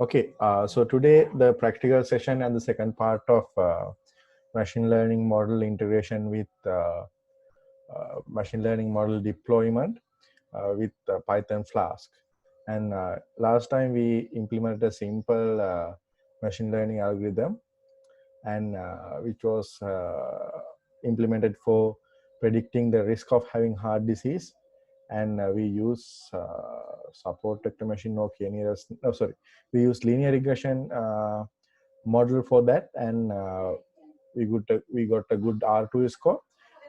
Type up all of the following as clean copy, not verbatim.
Okay, so today the practical session and the second part of machine learning model integration with machine learning model deployment with Python Flask. And last time we implemented a simple machine learning algorithm, and which was implemented for predicting the risk of having heart disease. And we use support vector machine or we use linear regression model for that, and we got a good R2 score.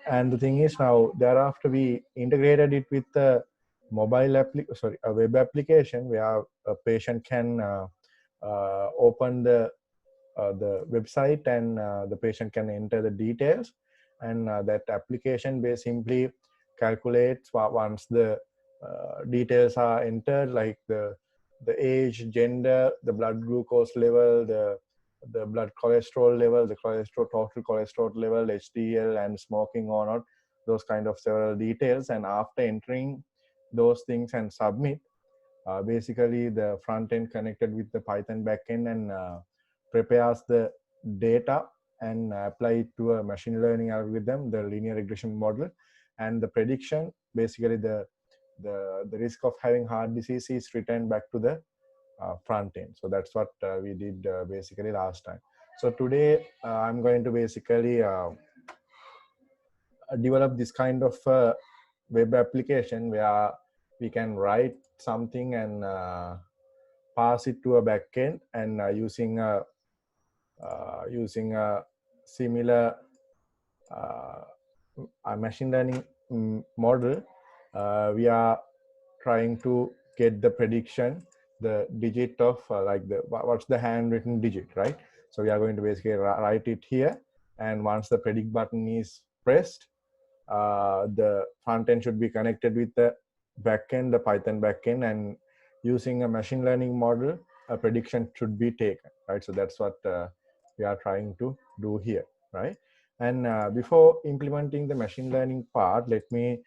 And the thing is, now thereafter we integrated it with the a web application where a patient can open the website, and the patient can enter the details, and that application simply calculates once the details are entered, like the age, gender, the blood glucose level, the blood cholesterol level, the total cholesterol level, HDL, and smoking or not, those kind of several details. And after entering those things and submit, basically the front end connected with the Python backend and prepares the data and apply it to a machine learning algorithm, the linear regression model, and the prediction, basically the risk of having heart disease is returned back to the front end. So that's what we did basically last time. So today I'm going to basically develop this kind of web application where we can write something and pass it to a backend, and using a similar a machine learning model, we are trying to get the prediction, the digit of what's the handwritten digit, right? So we are going to basically write it here, and once the predict button is pressed, the front end should be connected with the backend, the Python backend, and using a machine learning model, a prediction should be taken, right? So that's what we are trying to do here, right? And before implementing the machine learning part, let me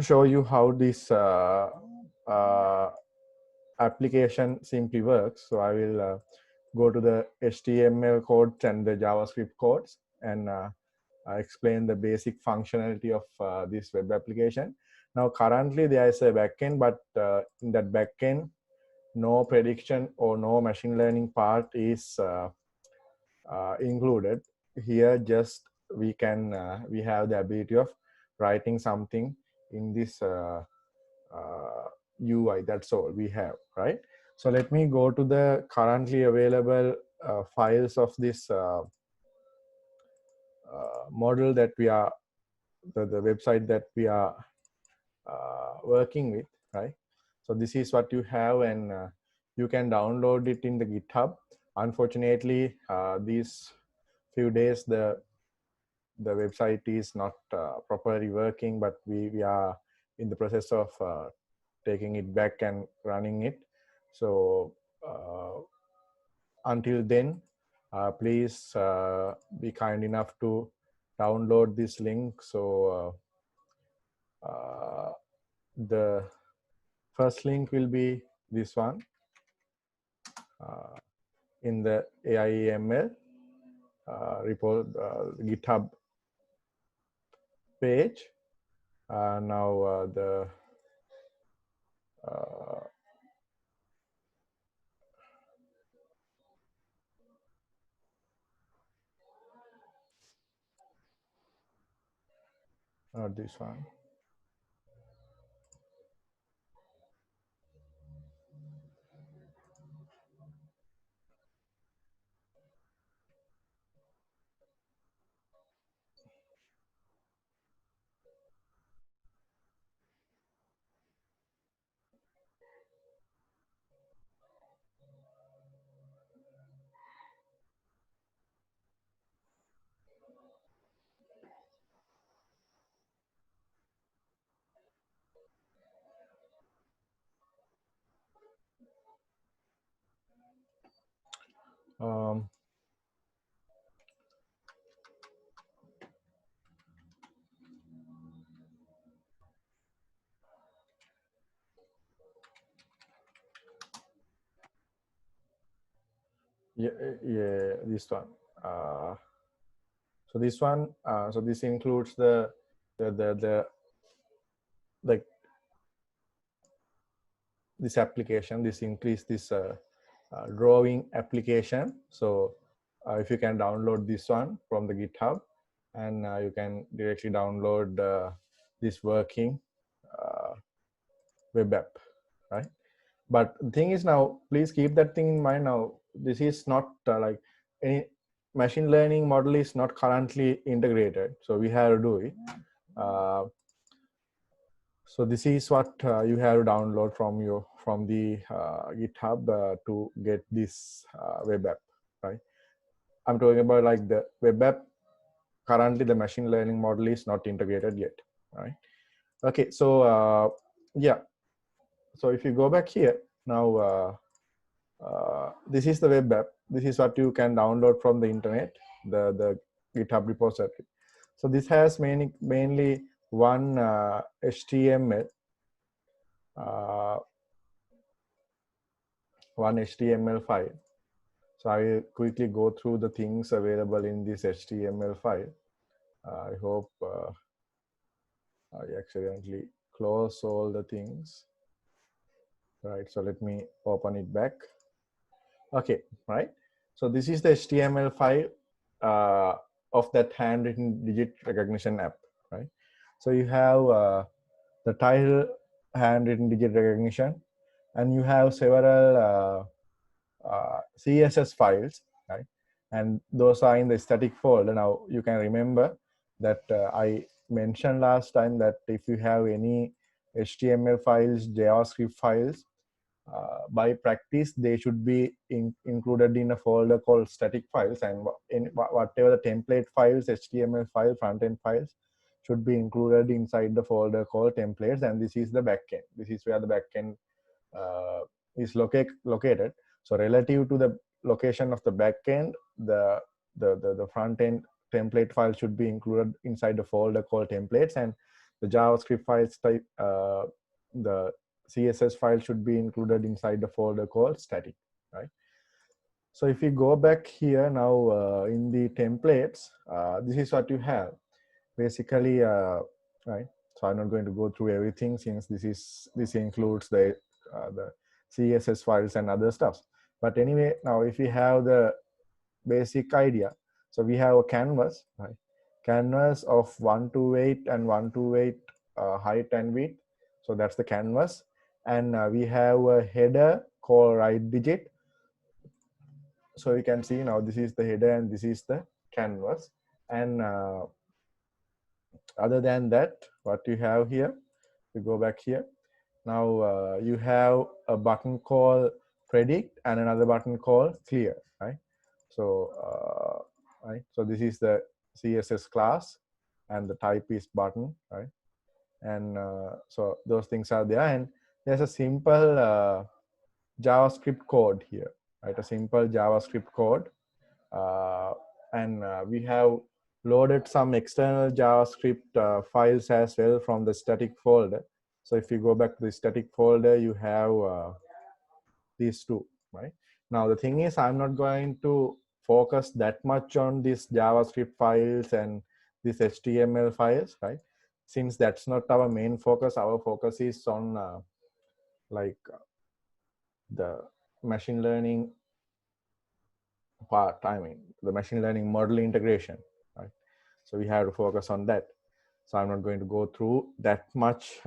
show you how this application simply works. So I will go to the HTML codes and the JavaScript codes, and explain the basic functionality of this web application. Now, currently there is a backend, but in that backend, no prediction or no machine learning part is included. Here, just we have the ability of writing something in this UI. That's all we have, right? So let me go to the currently available files of this model that we are the website that we are working with, right? So this is what you have, and you can download it in the GitHub. Unfortunately, these few days the website is not properly working, but we are in the process of taking it back and running it. So until then, please be kind enough to download this link. So the first link will be this one in the AIML report GitHub page. Now not this one. Um, yeah, this one. Uh, so this one, so this includes the like this application. This increase this drawing application. So if you can download this one from the GitHub, and you can directly download this working web app, right? But the thing is, now please keep that thing in mind. Now this is not like any machine learning model is not currently integrated, so we have to do it. So this is what you have to download from the GitHub to get this web app, right? I'm talking about like the web app. Currently the machine learning model is not integrated yet, right? Okay, so yeah, so if you go back here now, this is the web app. This is what you can download from the internet, the GitHub repository. So this has mainly one HTML, one HTML file. So I will quickly go through the things available in this HTML file. I hope I accidentally close all the things. Right, so let me open it back. Okay, right. So this is the HTML file of that handwritten digit recognition app, right? So you have the title, handwritten digit recognition, and you have several CSS files, right? And those are in the static folder. Now you can remember that I mentioned last time that if you have any HTML files, JavaScript files, by practice they should be included in a folder called static files, and whatever the template files, HTML file, front-end files should be included inside the folder called templates. And this is the backend. This is where the backend is located. So relative to the location of the backend, the front end template file should be included inside the folder called templates, and the JavaScript files type, the CSS file should be included inside the folder called static, right? So if you go back here now in the templates, this is what you have basically, right? So I'm not going to go through everything since this includes the CSS files and other stuff. But anyway, now if you have the basic idea, so we have a canvas, right? Canvas of 128 and 128 height and width. So that's the canvas. And we have a header called right digit. So you can see now this is the header and this is the canvas. And other than that, what you have here, we go back here. Now you have a button called predict and another button called clear, right? So right, so this is the CSS class and the type is button, right? And so those things are there, and there's a simple JavaScript code here, right? A simple JavaScript code, and we have loaded some external JavaScript files as well from the static folder. So if you go back to the static folder, you have these two, right? Now the thing is, I'm not going to focus that much on these JavaScript files and these HTML files, right? Since that's not our main focus. Our focus is on like the machine learning part. I mean, the machine learning model integration, right? So we have to focus on that. So I'm not going to go through that much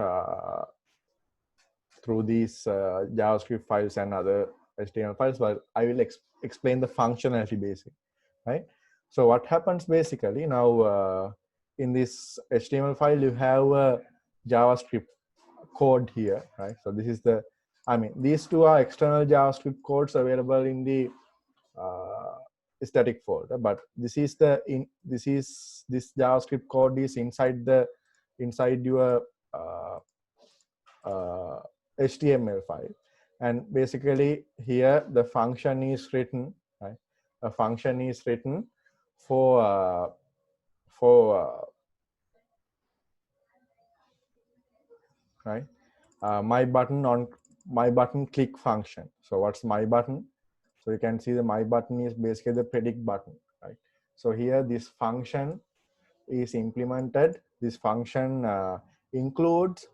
through these JavaScript files and other HTML files, but I will explain the functionality basic, right? So what happens basically now in this HTML file, you have a JavaScript code here, right? So this is the, I mean, these two are external JavaScript codes available in the static folder, but this JavaScript code is inside your HTML file, and basically here the function is written, right? A function is written for right my button click function. So what's my button? So you can see the my button is basically the predict button, right? So here this function is implemented. This function includes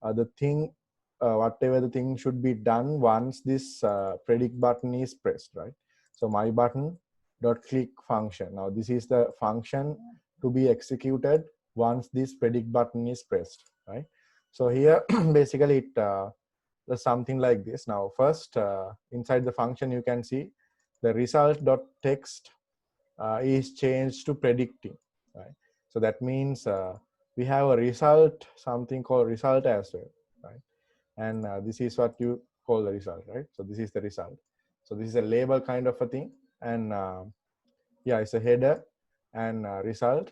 the thing, whatever the thing should be done once this predict button is pressed, right? So my button dot click function. Now this is the function to be executed once this predict button is pressed, right? So here basically it does something like this. Now first inside the function you can see the result dot text is changed to predicting, right? So that means we have a result, something called result as well, right? And this is what you call the result, right? So this is the result. So this is a label kind of a thing, and yeah, it's a header and result.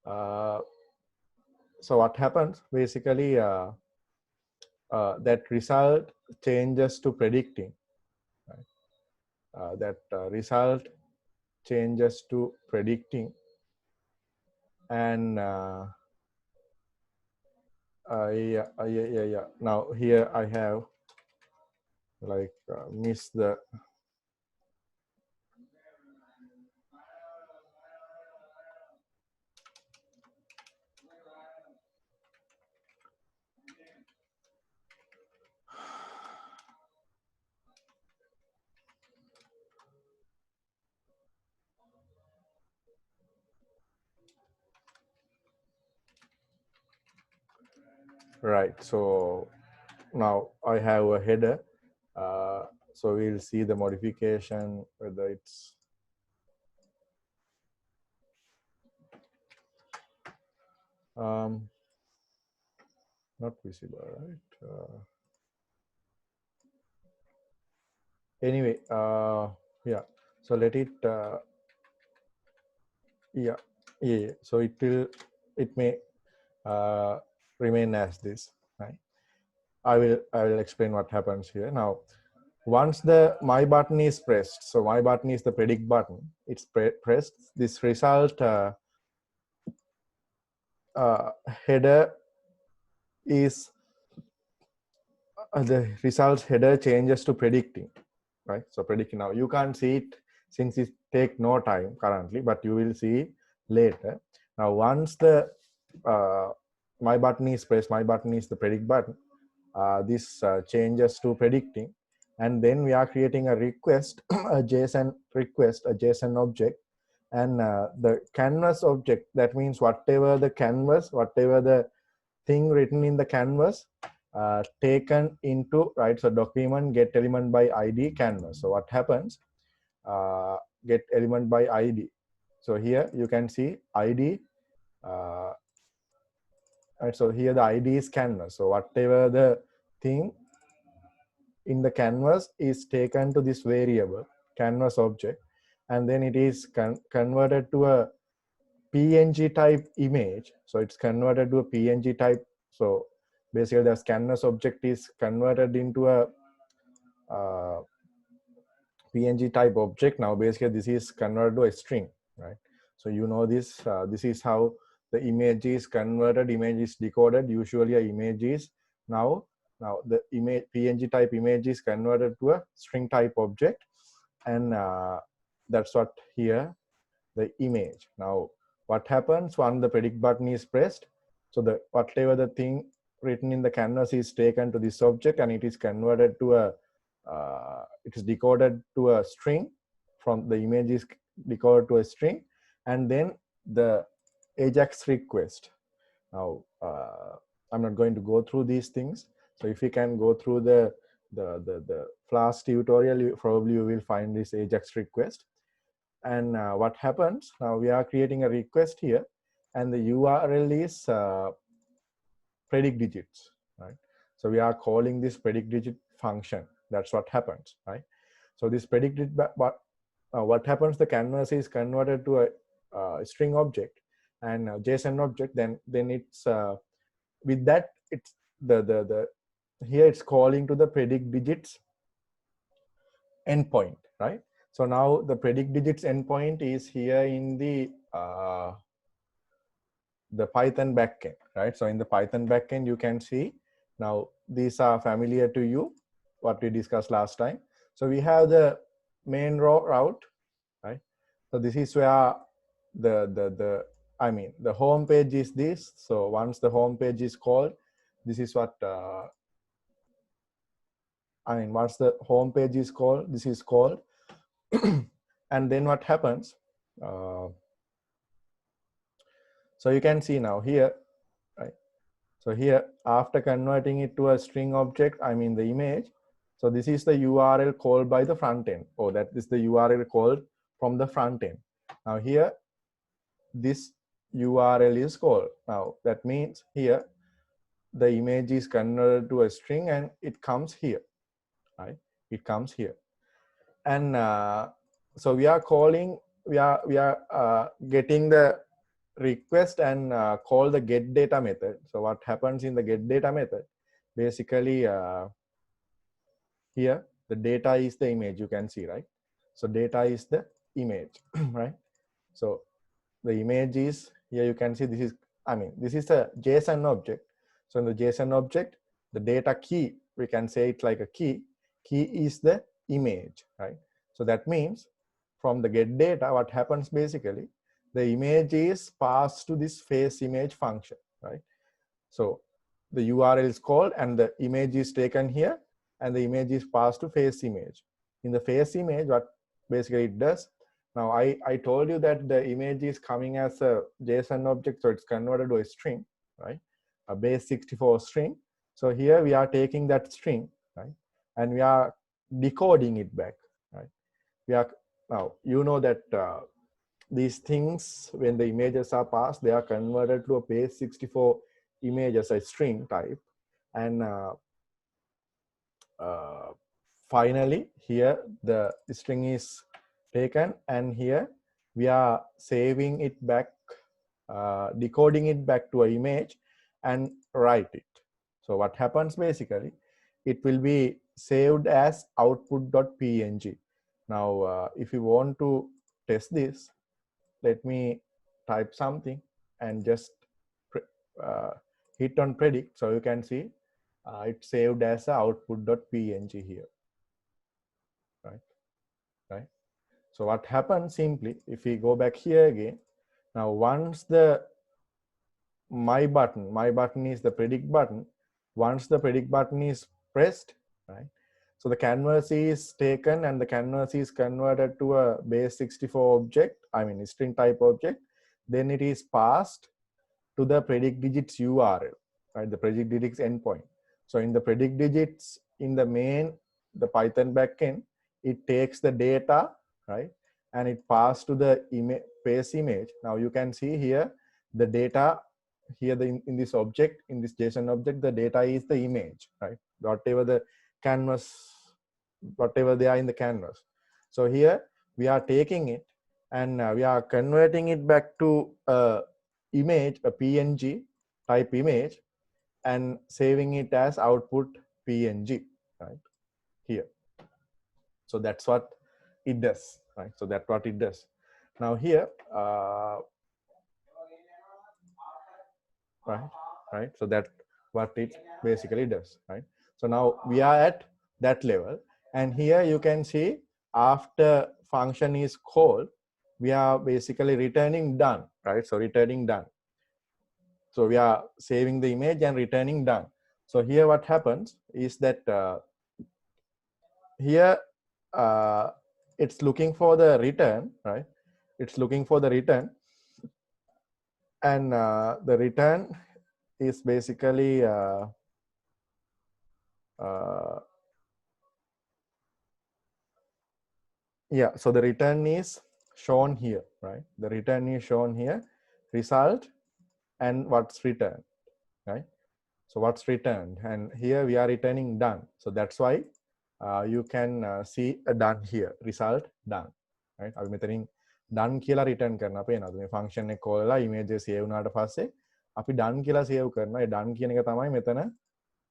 So what happens basically, that result changes to predicting, right? That result changes to predicting, and yeah. Now here I have like missed the right. So now I have a header. So we'll see the modification, whether it's not visible, right? Anyway, yeah. So let it, yeah. So it may remain as this, right? I will explain what happens here. Now, once the my button is pressed, so my button is the predict button, it's pressed, this result header is the results header changes to predicting, right? So predicting, now you can't see it since it take no time currently, but you will see later. Now once the my button is pressed, my button is the predict button, this changes to predicting, and then we are creating a request, a JSON request, a JSON object, and the canvas object, that means whatever the canvas, whatever the thing written in the canvas taken into, right? So document get element by ID canvas. So what happens, get element by ID. So here you can see ID, right? So here the ID is canvas. So whatever the thing in the canvas is taken to this variable canvas object, and then it is converted to a PNG type image. So it's converted to a PNG type. So basically the canvas object is converted into a PNG type object. Now basically this is converted to a string, right? So you know this, this is how the image is converted, image is decoded. Usually a image is now the image PNG type image is converted to a string type object, and that's what here the image. Now what happens when the predict button is pressed, so the whatever the thing written in the canvas is taken to this object, and it is converted to a it is decoded to a string, from the image is decoded to a string, and then the AJAX request. Now I'm not going to go through these things, so if you can go through the Flask tutorial, probably you will find this AJAX request. And what happens now, we are creating a request here, and the URL is predict digits, right? So we are calling this predict digit function. That's what happens, right? So this predict digit, what happens, the canvas is converted to a string object and a JSON object, then it's with that, it's the here it's calling to the predict digits endpoint, right? So now the predict digits endpoint is here in the Python backend, right? So in the Python backend, you can see now these are familiar to you, what we discussed last time. So we have the main route, right? So this is where the I mean the home page is this. So once the home page is called, this is what I mean. Once the home page is called, this is called, and then what happens? So you can see now here, right? So here, after converting it to a string object, I mean the image. So this is the URL called by the front end, or that is the URL called from the front end. Now here, this URL is called. Now that means here, the image is converted to a string and it comes here, right? It comes here. And so we are calling, we are getting the request and call the get data method. So what happens in the get data method? Basically, here the data is the image, you can see, right? So data is the image, right? So the image is here, you can see this is, I mean, this is a JSON object. So in the JSON object, the data key, we can say it like a key is the image, right? So that means from the get data, what happens basically, the image is passed to this face image function, right? So the URL is called and the image is taken here and the image is passed to face image. In the face image, what basically it does, now I told you that the image is coming as a JSON object, so it's converted to a string, right? A base 64 string. So here we are taking that string, right? And we are decoding it back, right? We are, now you know that these things, when the images are passed, they are converted to a base 64 image as a string type. And finally here the string is taken and here we are saving it back, decoding it back to an image and write it. So what happens basically, it will be saved as output.png. Now if you want to test this, let me type something and just hit on predict. So you can see it's saved as a output.png here, right? So what happens simply, if we go back here again, now once the my button is the predict button, once the predict button is pressed, right? So the canvas is taken and the canvas is converted to a base 64 object, I mean string type object, then it is passed to the predict digits URL, right? The predict digits endpoint. So in the predict digits in the main, the Python backend, it takes the data, right? And it passes to the base image. Now you can see here the data here in this object, in this JSON object, the data is the image, right? Whatever the canvas, whatever they are in the canvas. So here we are taking it and we are converting it back to image, a PNG type image, and saving it as output PNG, right? Here. So that's what it does, right? So that's what it does. Now here, right? So that's what it basically does, right? So now we are at that level, and here you can see after function is called, we are basically returning done, right? So returning done. So we are saving the image and returning done. So here what happens is that here it's looking for the return, right? It's looking for the return, and the return is basically yeah, so the return is shown here, right? The return is shown here, result and what's returned, right? So what's returned, and here we are returning done. So that's why you can see a done here, result done, right? අපි මෙතනින් done කියලා return කරනවා පේනවාද මේ function එක call කරලා image save වුණාට පස්සේ අපි done කියලා save කරනවා. ඒ done කියන එක තමයි මෙතන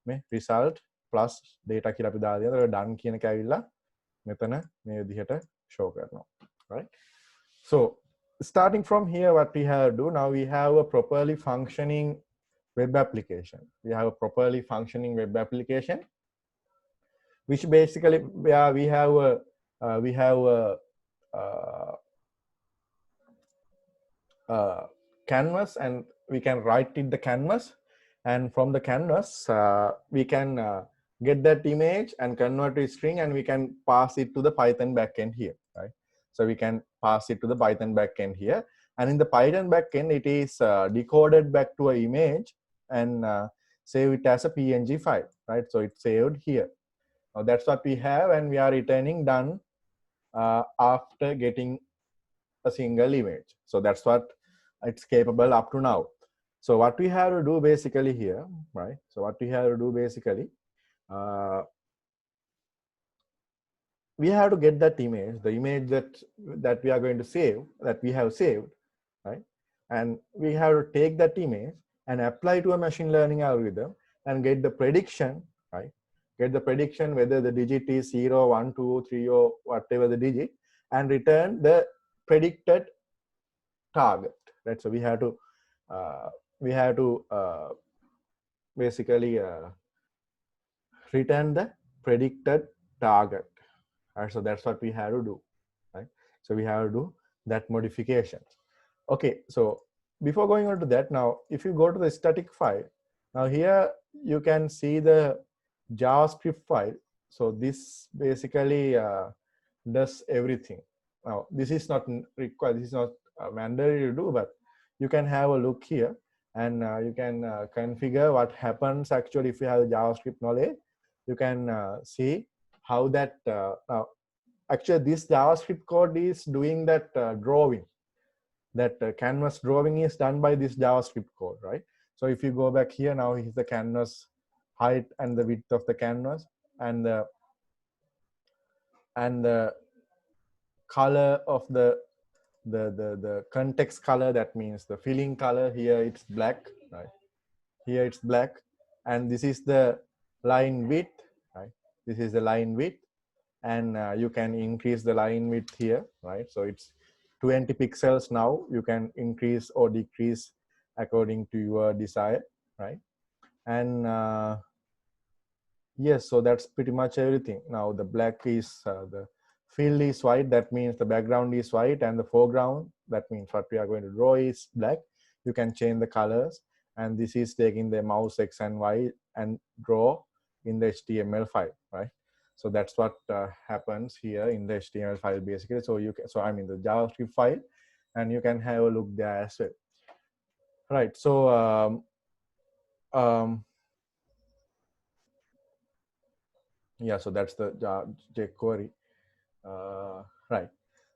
මේ result plus data කියලා අපි දාලා දෙනවා. ඒක done කියන එක ඇවිල්ලා මෙතන මේ විදිහට show කරනවා, right? So starting from here, what we have to do now, we have a properly functioning web application. We have a properly functioning web application, which basically we have a we have uh, canvas, and we can write in the canvas, and from the canvas we can get that image and convert to string, and we can pass it to the Python backend here, right? So we can pass it to the Python backend here, and in the Python backend it is decoded back to an image and save it as a PNG file, right? So it's saved here. Now that's what we have, and we are returning done after getting a single image. So that's what it's capable up to now. So what we have to do basically here, right? So what we have to do basically, we have to get that image, the image that we are going to save, that we have saved, right? And we have to take that image and apply to a machine learning algorithm and get the prediction, right? Get the prediction whether the digit is 0, 1, 2, 3, or whatever the digit, and return the predicted target, right? So we have to basically return the predicted target, right? So that's what we have to do, right? So we have to do that modification. Okay, so before going on to that, now if you go to the static file, now here you can see the JavaScript file. So this basically does everything. Now this is not required, this is not mandatory to do, but you can have a look here, and you can configure what happens actually if you have JavaScript knowledge. You can see how that now actually this JavaScript code is doing that drawing. That canvas drawing is done by this JavaScript code, right? So if you go back here, now is the canvas height and the width of the canvas, and the color of the context color, that means the filling color. Here it's black, right? Here it's black, and this is the line width, right? This is the line width, and you can increase the line width here, right? So it's 20 pixels now. You can increase or decrease according to your desire, right? And yes, so that's pretty much everything. Now the black is the field is white, that means the background is white, and the foreground, that means what we are going to draw, is black. You can change the colors, and this is taking the mouse X and Y and draw in the HTML file, right? So that's what happens here in the HTML file basically. So you can, so I mean the JavaScript file, and you can have a look there as well, right? So yeah, so that's the jQuery, right?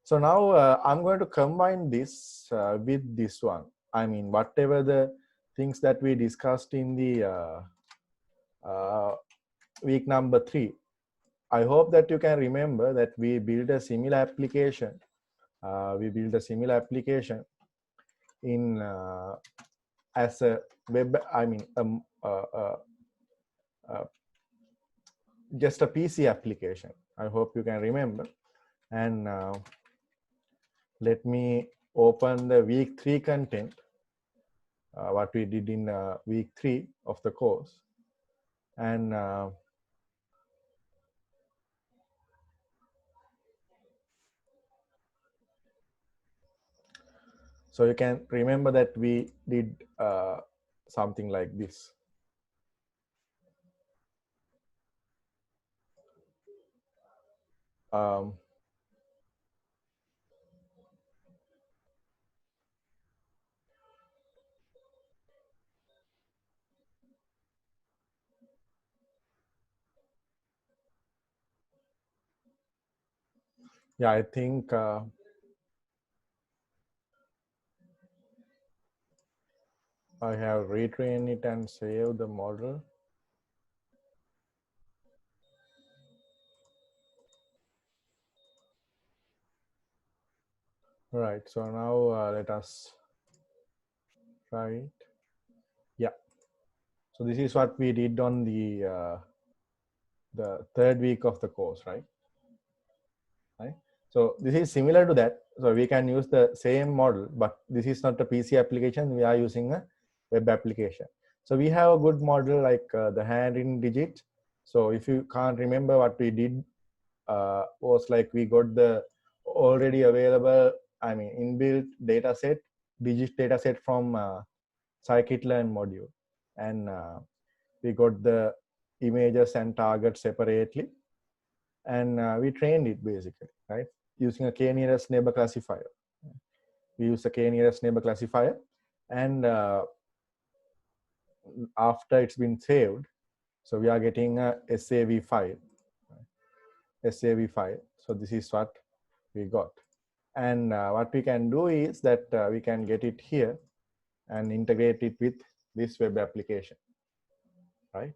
So now I'm going to combine this with this one. I mean, whatever the things that we discussed in the week number 3, I hope that you can remember that we build a similar application. We build a similar application in as a web, I mean just a PC application. I hope you can remember. And let me open the week 3 content, what we did in week 3 of the course. And so you can remember that we did something like this. Yeah, I think I have retrained it and saved the model. Right, so now let us try it. Yeah, so this is what we did on the 3rd week of the course, right? So this is similar to that. So we can use the same model, but this is not a PC application. We are using a web application. So we have a good model like the handwritten digit. So if you can't remember what we did was like we got the already available, I mean, inbuilt data set, digit data set from scikit-learn module. And we got the images and targets separately. And we trained it basically, right? Using a k-nearest neighbor classifier. We use a k-nearest neighbor classifier. And after it's been saved, so we are getting a SAV file. SAV file. So this is what we got. And what we can do is that we can get it here and integrate it with this web application, right?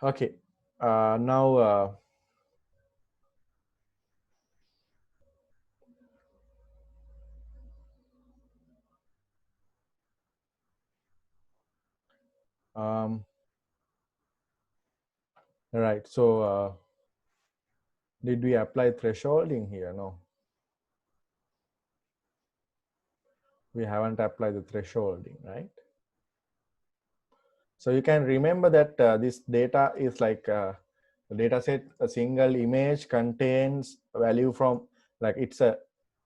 Okay. Now, right. So did we apply thresholding here? No. We haven't applied the thresholding, right? So you can remember that this data is like the data set, a single image contains value from, like, it's a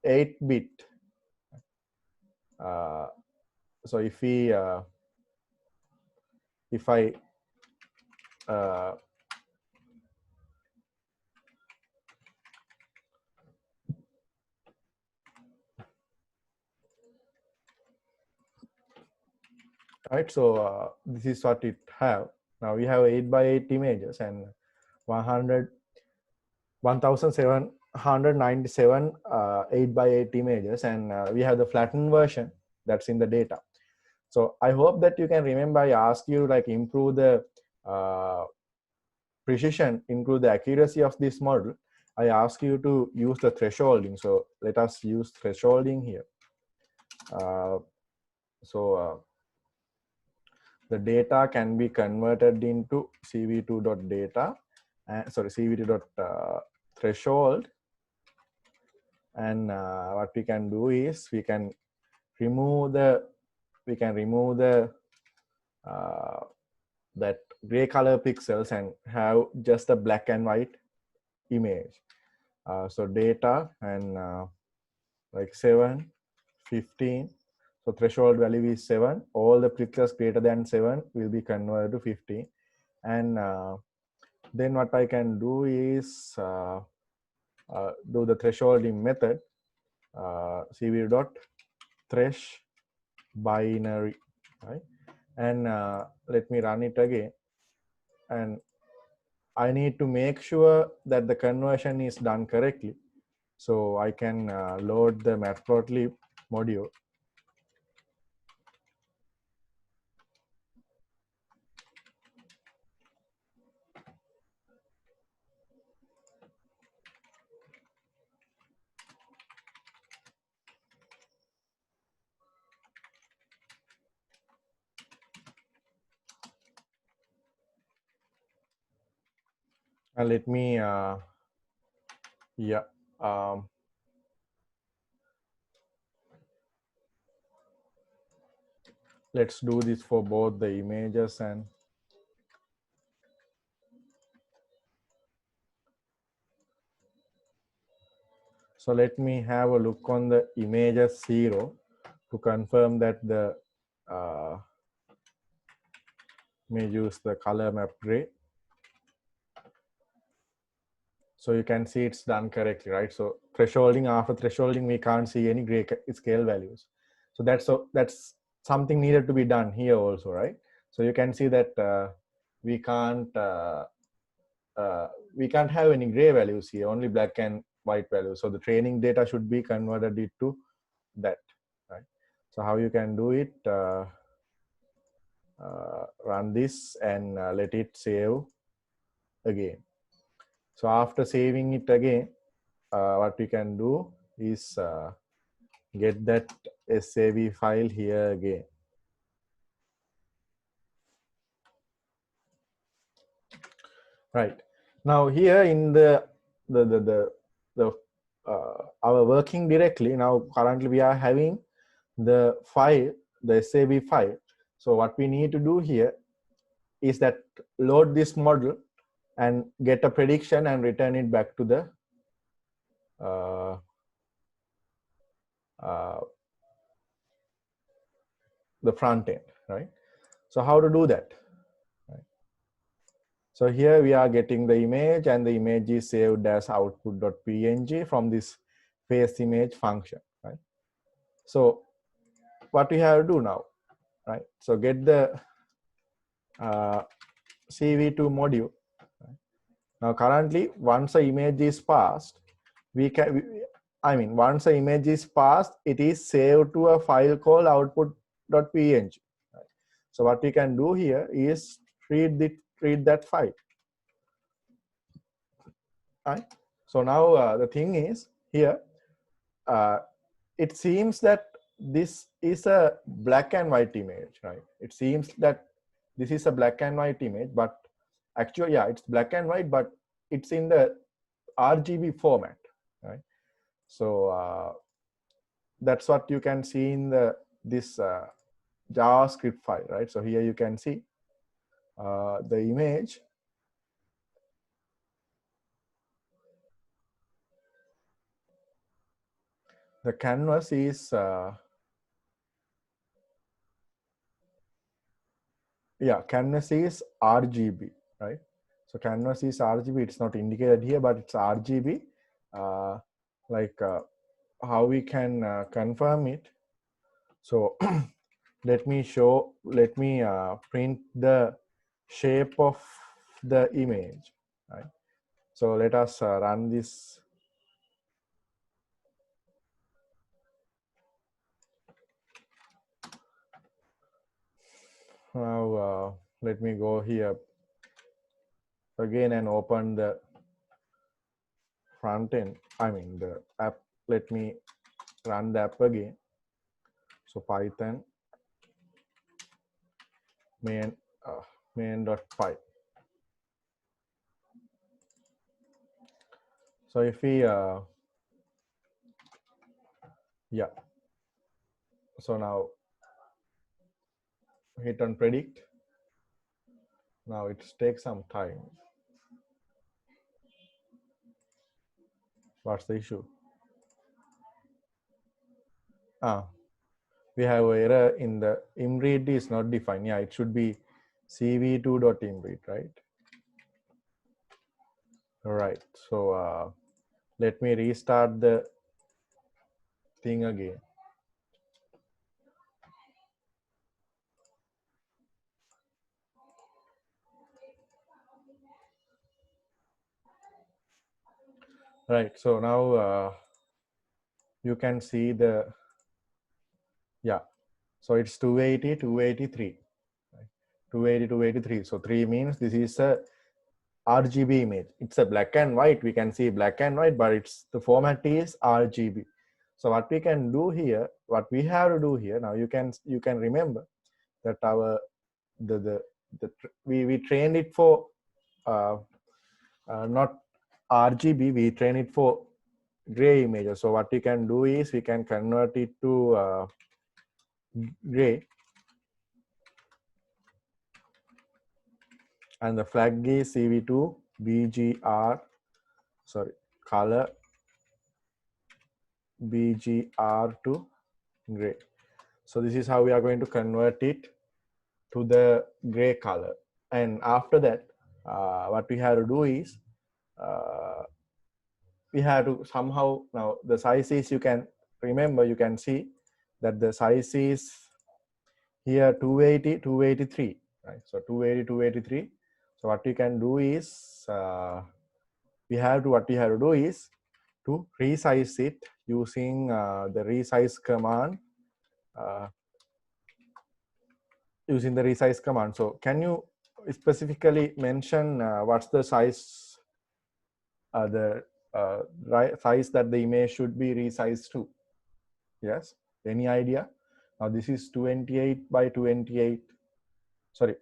8-bit. So if we, if I right, so this is what it have. Now we have 8x8 images and 1797 8x8 images, and we have the flattened version that's in the data. So I hope that you can remember I asked you like improve the precision, improve the accuracy of this model. I ask you to use the thresholding. So let us use thresholding here. The data can be converted into cv2.data, sorry, cv2.threshold. And what we can do is we can remove the that gray color pixels and have just a black and white image. So data and like 7, 15. So threshold value is 7. All the pixels greater than 7 will be converted to 15. And then what I can do is do the thresholding method, cv.thresh binary, right? And let me run it again. And I need to make sure that the conversion is done correctly. So I can load the matplotlib module. And let me, yeah. Let's do this for both the images and so let me have a look on the images 0 to confirm that the may use the color map gray. So you can see it's done correctly, right? So thresholding, after thresholding, we can't see any gray scale values. So that's something needed to be done here also, right? So you can see that we can't have any gray values here, only black and white values. So the training data should be converted into that, right? So how you can do it, run this and let it save again. So after saving it again, what we can do is get that SAV file here again. Right. Now here in the our working directly, now currently we are having the file, the SAV file. So what we need to do here is that load this model and get a prediction and return it back to the uh, the front end, right? So how to do that? Right? So here we are getting the image, and the image is saved as output.png from this face image function, right? So what we have to do now, right? So get the CV2 module. Right? Now currently, once the image is passed, once the image is passed, it is saved to a file called output.png. Right? So what we can do here is read that file. Right? So now the thing is here, it seems that this is a black and white image, right? It seems that this is a black and white image, but actually, yeah, it's black and white, but it's in the RGB format, right? So that's what you can see in this JavaScript file, right? So here you can see the image. The canvas is canvas is RGB, right? So canvas is RGB. It's not indicated here, but it's RGB. How we can confirm it? So let me print the shape of the image, right? So let us run this. Now let me go here again and open the front end, the app. Let me run the app again. So Python main.py. So if we so now hit on predict. Now it takes some time. What's the issue? We have an error in the imread is not defined. Yeah, it should be cv2.imread, right? All right. So let me restart the thing again. Right. So now you can see the, so it's 280, 283, right? 280, 283. So 3 means this is a RGB image. It's a black and white. We can see black and white, but the format is RGB. So what we can do here, what we have to do here, now you can remember that we trained it for not RGB, we train it for gray images. So what we can do is we can convert it to gray, and the flag is CV2 BGR, sorry, color BGR to gray. So this is how we are going to convert it to the gray color. And after that, what we have to do is we have to somehow, now the size is, you can remember, you can see that the size is here 280, 283, right? So 280, 283. So what we can do is what we have to do is to resize it using the resize command. Using the resize command. So can you specifically mention what's the size, the size that the image should be resized to? Yes, any idea? Now this is 228 by 228, sorry,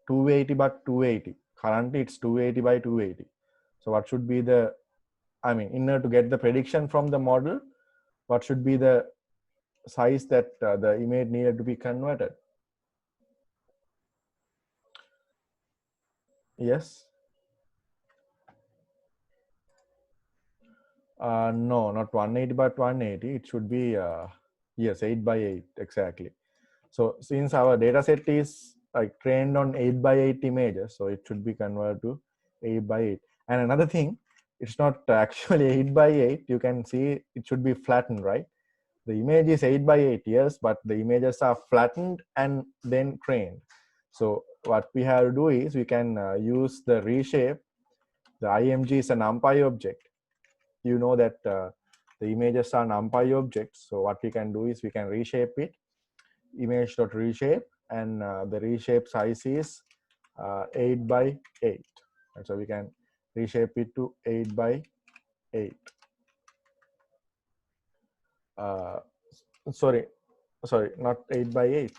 280 by 280. Currently it's 280 by 280. So what should be the, in order to get the prediction from the model, what should be the size that the image needed to be converted? Yes. No, not 180 by 180. It should be, yes, 8 by 8, exactly. So since our data set is like trained on 8 by 8 images, so it should be converted to 8 by 8. And another thing, it's not actually 8 by 8. You can see it should be flattened, right? The image is 8 by 8, yes, but the images are flattened and then trained. So what we have to do is we can use the reshape. The IMG is an NumPy object. You know that the images are NumPy objects. So what we can do is we can reshape it, image.reshape, and the reshape size is 8 by 8. And so we can reshape it to 8 by 8. Uh, sorry, not 8 by 8.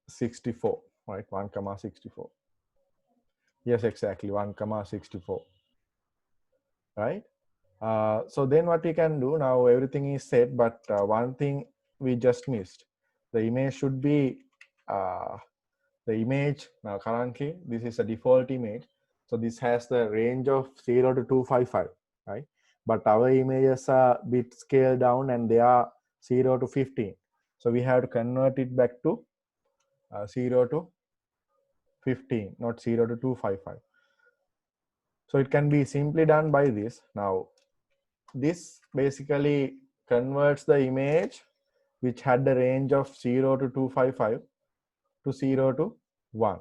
64, right? 1 comma 64. Yes, exactly, 1 comma 64, right? So then what we can do now, everything is set, but one thing we just missed. The image should be the image. Now currently this is a default image, so this has the range of 0 to 255, right? But our images are bit scaled down and they are 0 to 15, so we have to convert it back to 0 to 15, not 0 to 255. So it can be simply done by this. Now this basically converts the image which had the range of 0 to 255 to 0 to 1,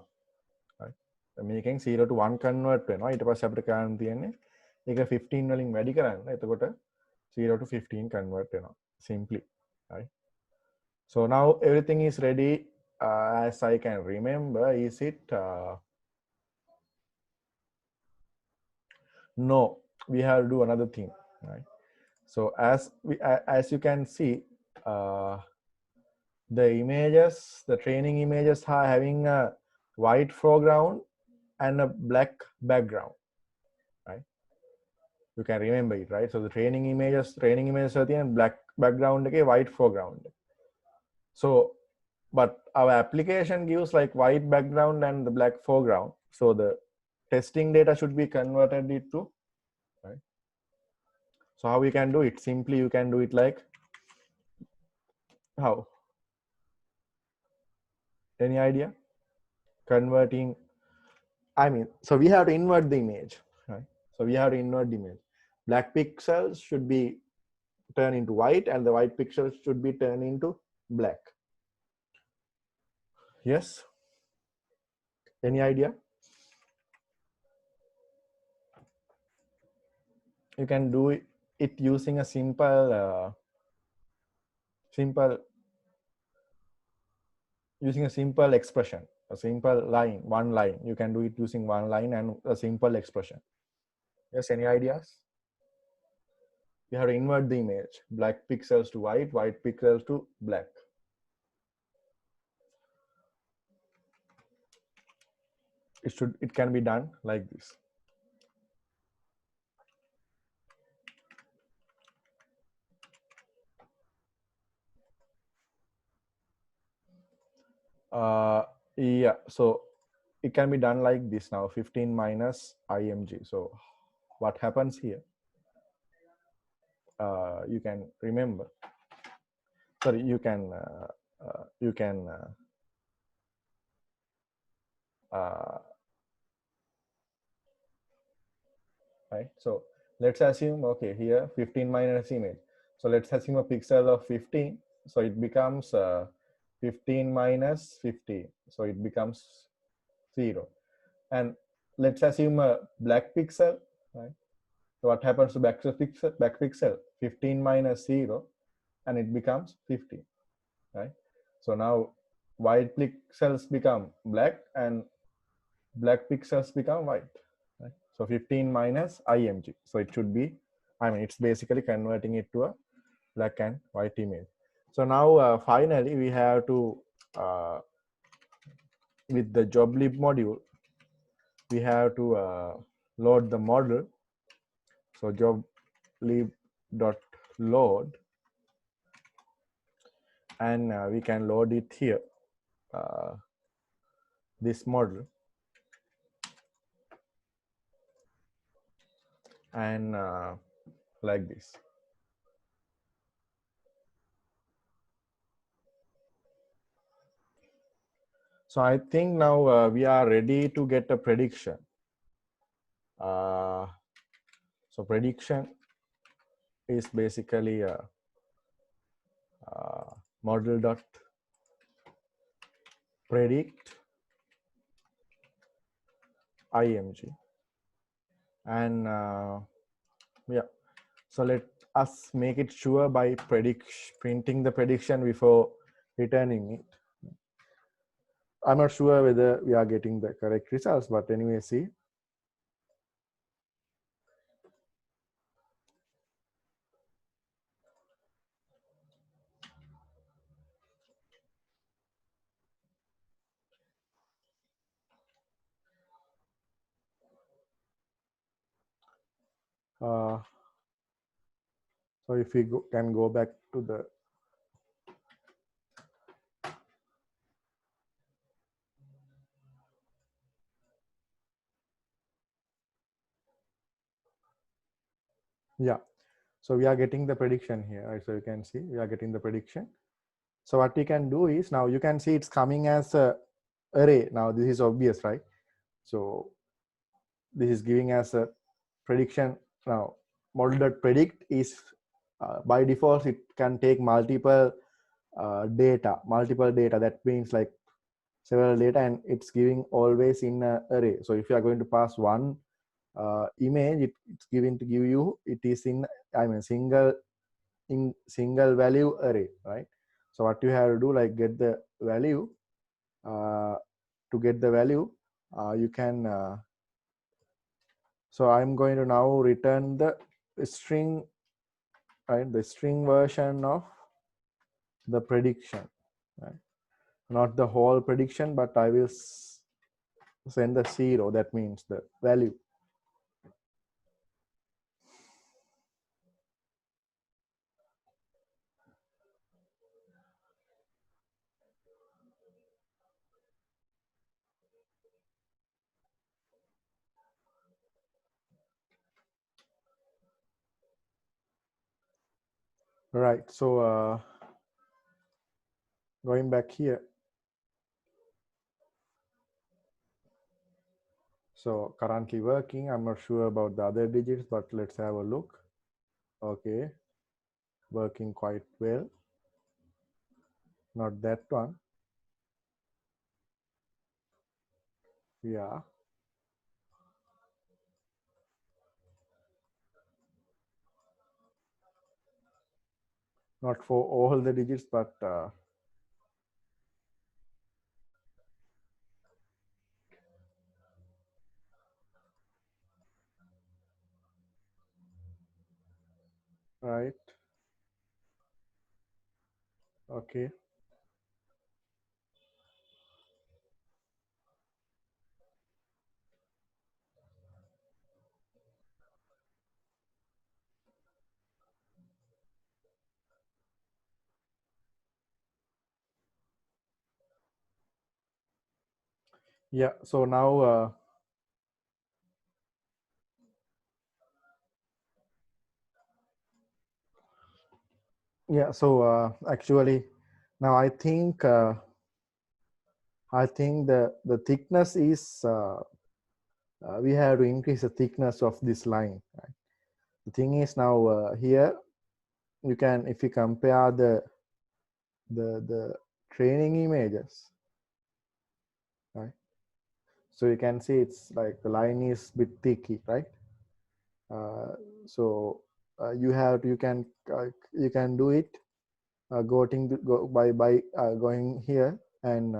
right? මේකෙන් 0 to 1 convert වෙනවා. ඊට පස්සේ අපිට කරන්න තියෙන්නේ ඒක 15 වලින් වැඩි කරන්න. එතකොට 0 to 15 convert වෙනවා simply, right? So now everything is ready. As I can remember, is it no, we have to do another thing, right? So as you can see, the images, the training images are having a white foreground and a black background, right? You can remember it, right? So the training images are the black background, okay, white foreground. So, but our application gives like white background and the black foreground. So the testing data should be converted into, right? So how we can do it? Simply you can do it like how? Any idea? Converting, I mean, so we have to invert the image, right? So we have to invert the image. Black pixels should be turned into white and the white pixels should be turned into black. Yes? Any idea? You can do it using a simple, using a simple expression, a simple line, one line. You can do it using one line and a simple expression. Yes, any ideas? You have to invert the image. Black pixels to white, white pixels to black. It can be done like this. Yeah, so it can be done like this now, 15 minus img. So what happens here, you can remember, sorry, you can right? So let's assume, okay, here 15 minus image. So let's assume a pixel of 15. So it becomes 15 minus 15. So it becomes 0. And let's assume a black pixel, right? So what happens to back pixel? 15 minus 0, and it becomes 15, right? So now white pixels become black and black pixels become white, right? So 15 minus img. So it should be, I mean, it's basically converting it to a black and white image. So now finally we have to, with the joblib module, we have to load the model. So joblib.load, and we can load it here, this model. and like this. So I think now we are ready to get a prediction. uh, so prediction is basically a, model dot predict img, and yeah, so let us make it sure by printing the prediction before returning it. I'm not sure whether we are getting the correct results, but anyway, see. uh, so if we can go back to the yeah, so we are getting the prediction here, right? So you can see we are getting the prediction. So what we can do is, now you can see it's coming as a array. Now this is obvious, right? So this is giving us a prediction. Now model.predict is by default it can take multiple data. That means like several data, and it's giving always in a array. So if you are going to pass one image, it's giving to give you, it is in, I mean, single value array, right? So what you have to do, like get the value. To get the value, you can so I'm going to now return the string, right? The string version of the prediction, right? Not the whole prediction, but I will send the 0. That means the value. Right. So going back here. So currently working. I'm not sure about the other digits, but let's have a look. Okay. Working quite well. Not that one. Yeah. Not for all the digits, but right. Okay. Yeah. So now yeah. So actually now I think the thickness is we have to increase the thickness of this line. Right? The thing is now here you can, if you compare the training images, right? So you can see it's like the line is bit thicky, right? Uh, so you can do it go by going here and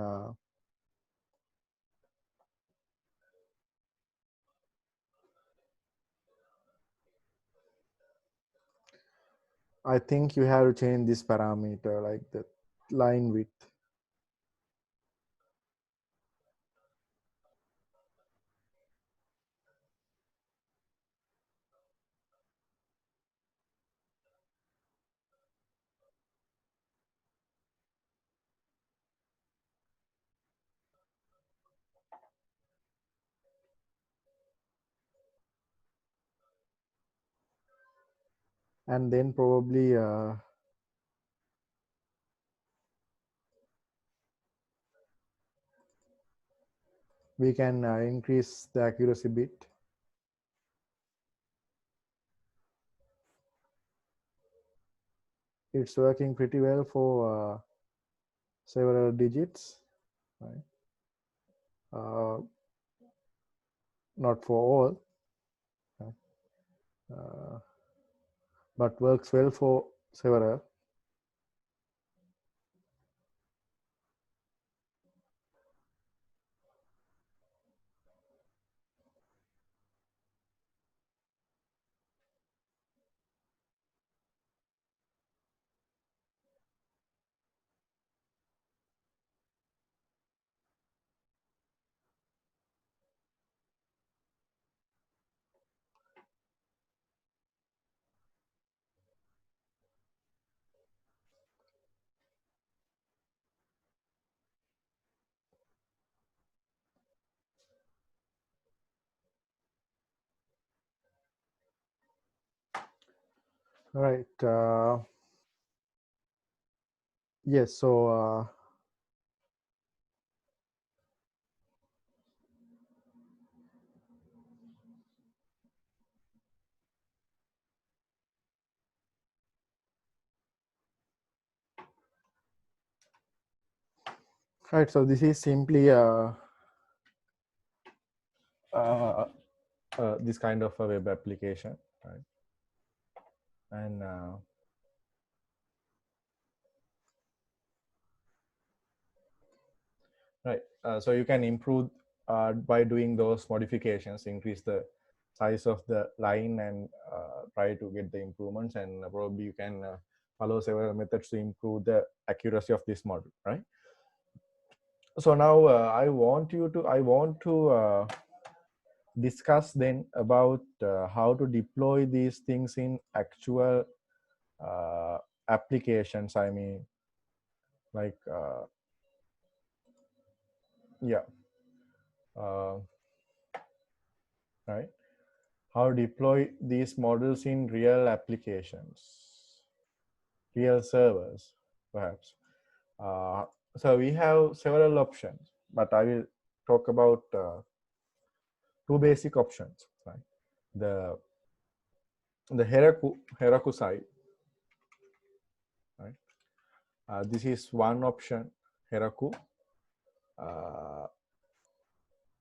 I think you have to change this parameter, like the line width. and then probably we can increase the accuracy bit. It's working pretty well for several digits, right? uh, not for all, uh, but works well for several. Right. Yes. So right. So this is simply uh, this kind of a web application, right? And right. So you can improve by doing those modifications, increase the size of the line, and try to get the improvements. And probably you can follow several methods to improve the accuracy of this model, right? So now I want to discuss then about how to deploy these things in actual uh, applications. I mean, like yeah, uh, right. How to deploy these models in real applications, real servers, perhaps. Uh, so we have several options, but I will talk about two basic options. Right, the Heroku side. Right, this is one option, Heroku, uh,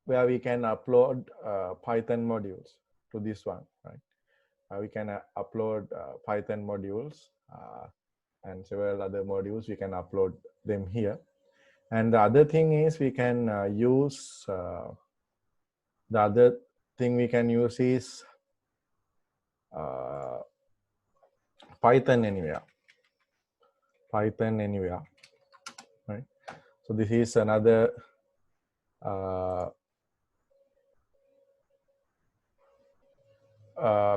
where we can upload Python modules to this one. Right, we can upload Python modules and several other modules. We can upload them here. And the other thing is we can use the other thing we can use is uh, Python Anywhere. Python Anywhere, right? So this is another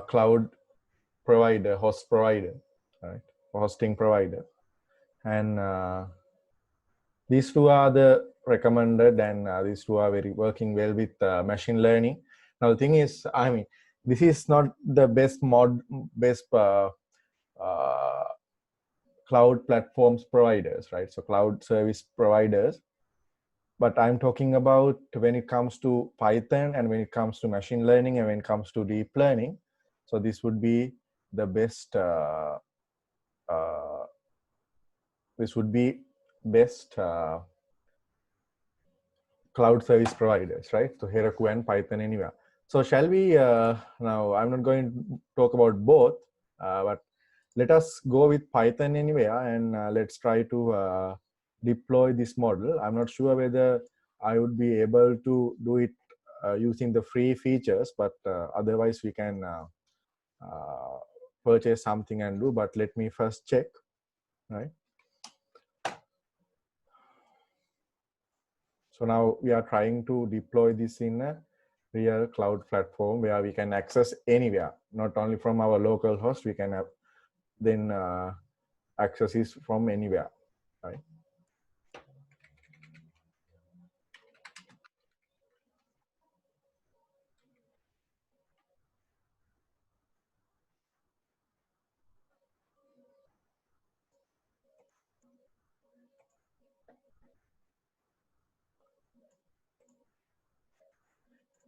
cloud provider, host provider, right? Hosting provider, and these two are the recommended, and these two are very working well with machine learning. Now the thing is, I mean, this is not the best uh, cloud platforms providers, right? So cloud service providers. But I'm talking about when it comes to Python and when it comes to machine learning and when it comes to deep learning. So this would be the best. Uh, this would be best cloud service providers, right? So Heroku and Python Anywhere. So shall we now? I'm not going to talk about both, but let us go with Python Anywhere and let's try to deploy this model. I'm not sure whether I would be able to do it using the free features, but otherwise we can purchase something and do. But let me first check, right? So now we are trying to deploy this in a real cloud platform where we can access anywhere, not only from our local host, we can have then access this from anywhere, right?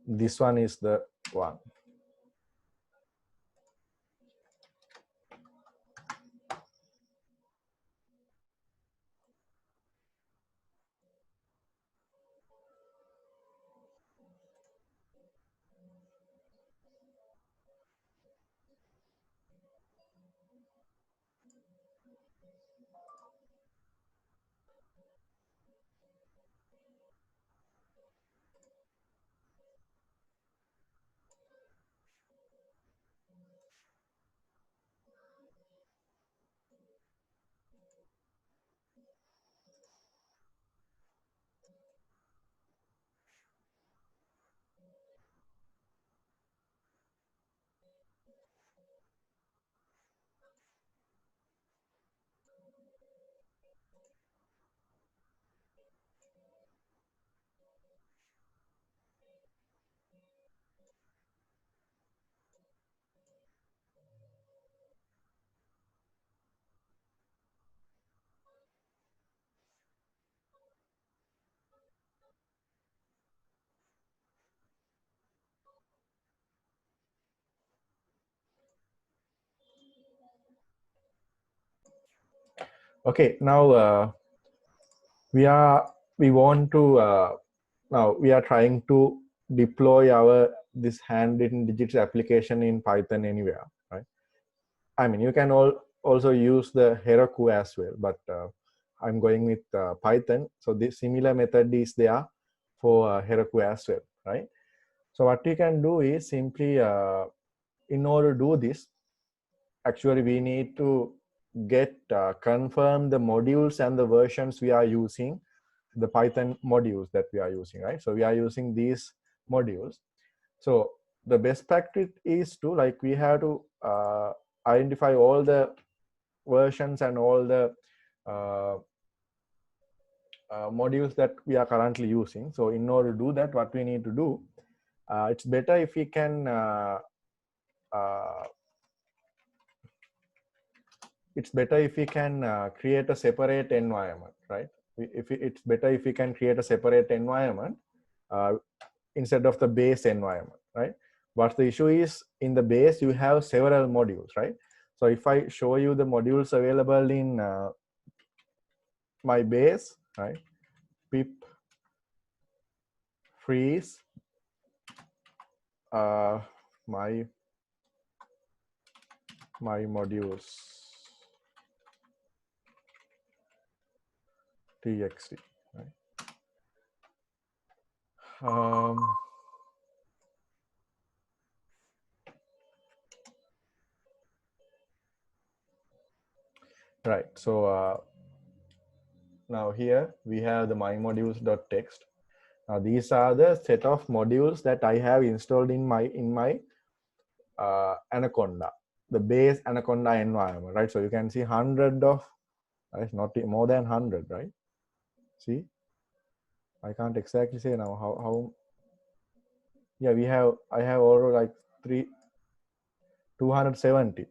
this one is the one. Okay, now we want to now we are trying to deploy our this handwritten digits application in Python anywhere, right? I mean, you can also use the Heroku as well, but I'm going with Python. So this similar method is there for Heroku as well, right? So what you can do is simply, in order to do this, actually we need to get confirm the modules and the versions we are using, the Python modules that we are using, right? So we are using these modules. So the best practice is to, like, we have to identify all the versions and all the uh, modules that we are currently using. So in order to do that, what we need to do, it's better if we can uh, create a separate environment, right? It's better if we can create a separate environment uh, instead of the base environment, right? But the issue is, in the base you have several modules, right? So if I show you the modules available in my base, right? Pip freeze my modules txt, right? Right, so now here we have the my modules.txt. Now these are the set of modules that I have installed in my Anaconda, the base Anaconda environment, right? So you can see 100 of, it's not more than 100, right? See, I can't exactly say now how yeah, I have already like 270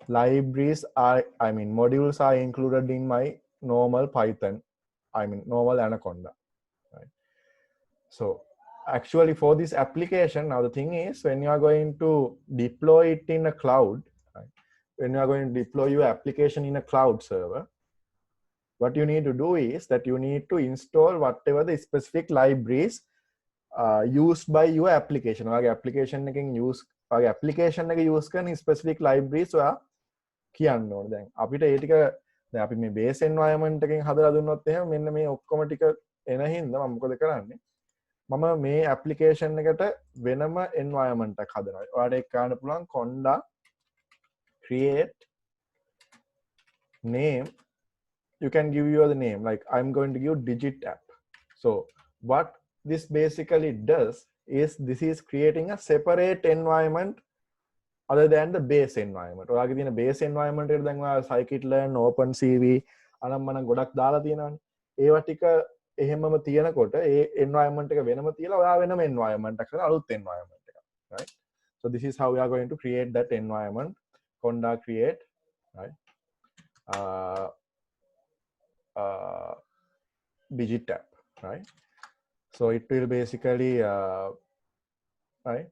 libraries are, I mean, modules are included in my normal Python, I mean normal Anaconda, right? So actually for this application, now the thing is, when you are going to deploy it in a cloud, right? When you are going to deploy your application in a cloud server, what you need to do is that you need to install whatever the specific libraries used by your application. Or application use කරන specific libraries ඔයා කියන්න ඕනේ. දැන් අපිට ඒ ටික දැන් අපි මේ base environment එකෙන් හදලා දුන්නොත් එහෙම මෙන්න මේ ඔක්කොම ටික එන හින්දා මම මොකද කරන්නේ? මම මේ application එකට වෙනම environment එකක් හදනවා. ඔයාලට ඒක කරන්න පුළුවන් conda create name. You can give you the name, like I'm going to give digit app. So what this basically does is, this is creating a separate environment other than the base environment. ඔයාගේ තියෙන base environment එකට දැන් ඔයා scikit-learn, OpenCV අනම්මනම් ගොඩක් දාලා තියෙනවානේ. ඒවා ටික එහෙමම තියෙනකොට ඒ environment එක වෙනම තියලා ඔයා වෙනම environment එකක් කරලා අලුත් environment එකක්, right? So this is how we are going to create that environment. Conda create, right? Digit app, right? So it will basically right,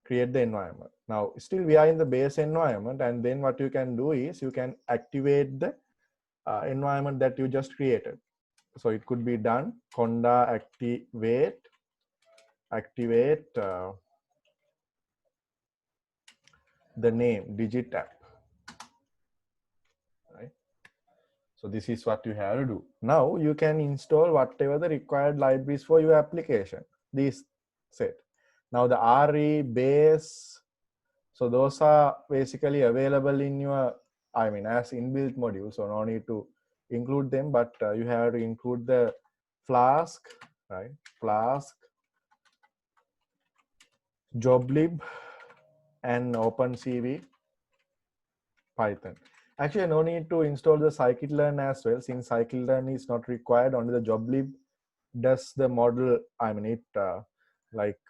create the environment. Now still we are in the base environment, and then what you can do is you can activate the environment that you just created. So it could be done conda activate the name digit app, right? So this is what you have to do. Now you can install whatever the required libraries for your application. These set. Now the RE base, so those are basically available in your, I mean, as inbuilt modules, so no need to include them, but you have to include the Flask, right? Flask, joblib, and OpenCV, Python. Actually, no need to install the scikit-learn as well, since scikit-learn is not required. Only the joblib does the model. I mean, it like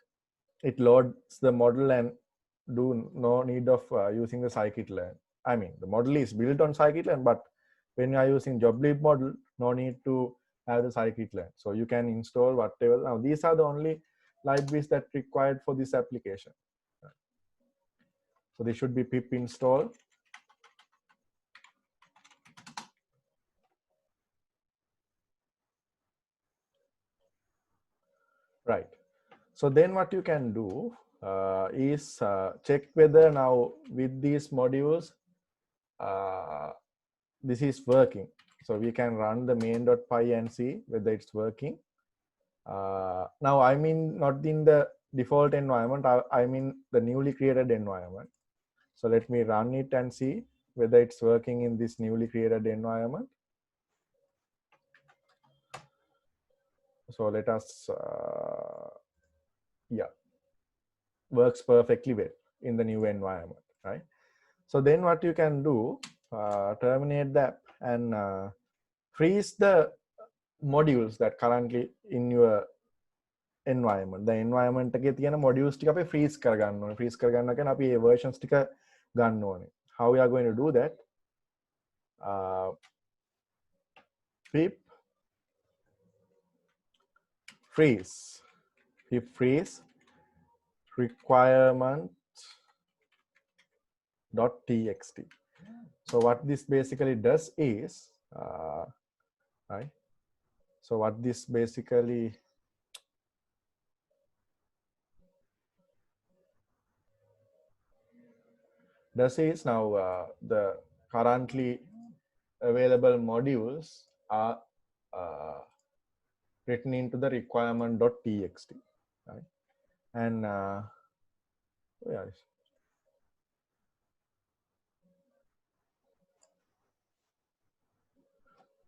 it loads the model and do no need of using the scikit-learn. I mean, the model is built on scikit-learn, but when you are using joblib model, no need to have the scikit-learn. So you can install whatever. Now these are the only libraries that required for this application. So this should be pip install. Right. So then what you can do is check whether now with these modules, this is working. So we can run the main.py and see whether it's working. Now I mean not in the default environment, I mean the newly created environment. So let me run it and see whether it's working in this newly created environment. So let us, yeah, works perfectly well in the new environment, right? So then what you can do, terminate the app and freeze the modules that currently in your environment. The environment එකේ තියෙන modules ටික අපි freeze කරගන්න ඕනේ. Freeze කරගන්න කියන්නේ අපි ඒ versions ටික ගන්න ඕනේ. How we are going to do that? Pip freeze. Pip freeze requirement.txt. So what this basically does is, right? So what this basically does is now the currently available modules are written into the requirement.txt, right? And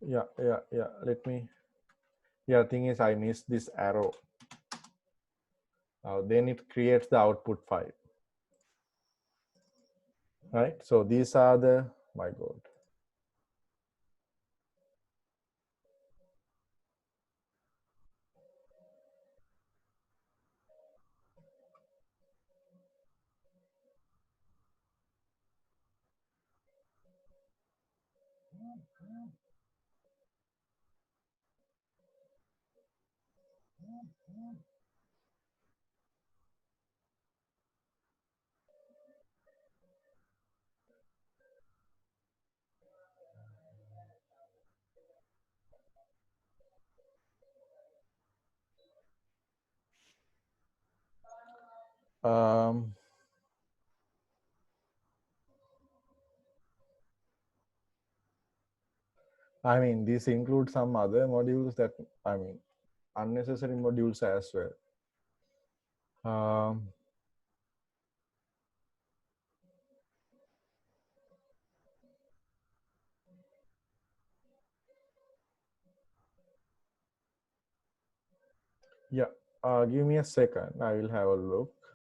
yeah, yeah. Let me. Yeah, thing is, I missed this arrow. Then it creates the output file, right? So these are the, my God. I mean, this includes some other modules that, I mean, unnecessary modules as well. Yeah, give me a second. I will have a look.